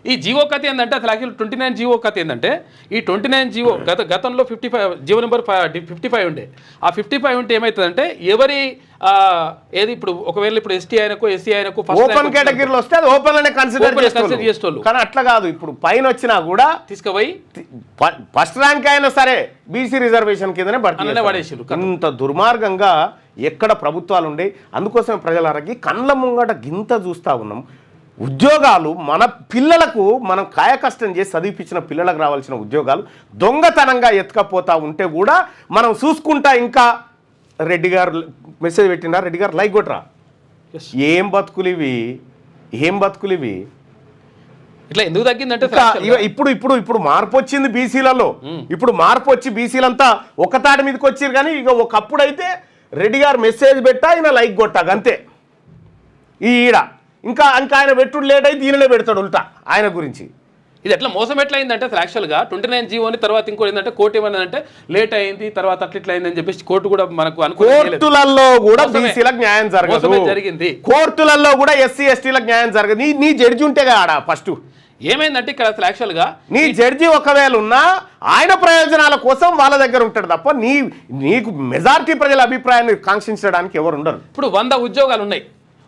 ఈ జీవో కథ ఏంటంటే అసలు యాక్చువల్ 29 జీవో కథ ఏంటంటే ఈ 29 జీవో గతంలో 55 జీవో నెంబర్ 55 ఉండే. ఆ 55 ఉంటే ఏమవుతుందంటే ఎవరి ఏది ఇప్పుడు ఒకవేళ ఇప్పుడు ఎస్టీ ఆయనకు ఎస్సీ ఆయనకు ఓపెన్ కేటగిరీలో వస్తే అది ఓపెన్ అనే కన్సిడర్ చేసేవాళ్ళు. కానీ అట్లా కాదు, ఇప్పుడు పైన వచ్చినా కూడా తీసుకుపోయి ఫస్ట్ ర్యాంక్ అయినా సరే బీసీ రిజర్వేషన్ కిందనే పడేసారు. ఇంత దుర్మార్గంగా ఎక్కడ ప్రభుత్వాలు ఉండే. అందుకోసం ప్రజలకి కళ్ళ ముంగట గింత చూస్తూ ఉన్నాం. ఉద్యోగాలు మన పిల్లలకు మనం కాయకష్టం చేసి చదివిపించిన పిల్లలకు రావాల్సిన ఉద్యోగాలు దొంగతనంగా ఎత్తుకపోతా ఉంటే కూడా మనం చూసుకుంటా ఇంకా రెడ్డి గారు మెసేజ్ పెట్టినా, రెడ్డి గారు లైక్ కొట్టరా. ఏం బతుకులు ఇవి ఇట్లా ఎందుకు తగ్గిందంటే ఇప్పుడు మార్పు వచ్చింది బీసీలలో. ఇప్పుడు మార్పు వచ్చి బీసీలంతా ఒక తాటి మీదకి వచ్చారు. కానీ ఇక ఒకప్పుడు అయితే రెడ్డి గారు మెసేజ్ పెట్టా ఈయన లైక్ కొట్టా అంతే. ఈడ ఇంకా ఆయన పెట్టుడు లేట్ అయితే ఈయననే పెడతాడు ఉల్టా ఆయన గురించి. ఇది ఎట్లా మోసం ఎట్లా అయిందంటే అసలు యాక్చువల్గా 29 జీవోని తర్వాత ఇంకోటి ఏంటంటే కోర్టు ఏమన్నదంటే లేట్ అయింది తర్వాత అట్లా అయిందని చెప్పేసి కోర్టు కూడా మనకు కోర్టులలో కూడా బీసీలకు న్యాయం జరిగింది. కోర్టులలో కూడా ఎస్సీ ఎస్టీలకు న్యాయం జరగదు. నీ జడ్జి ఉంటే ఆడ ఫస్ట్ ఏమైందంటే ఇక్కడ అసలు యాక్చువల్గా నీ జడ్జి ఒకవేళ ఉన్నా ఆయన ప్రయోజనాల కోసం వాళ్ళ దగ్గర ఉంటాడు తప్ప నీకు మెజారిటీ ప్రజల అభిప్రాయాన్ని కాంక్షించడానికి ఎవరు ఉండరు. ఇప్పుడు 100 ఉద్యోగాలు ఉన్నాయి.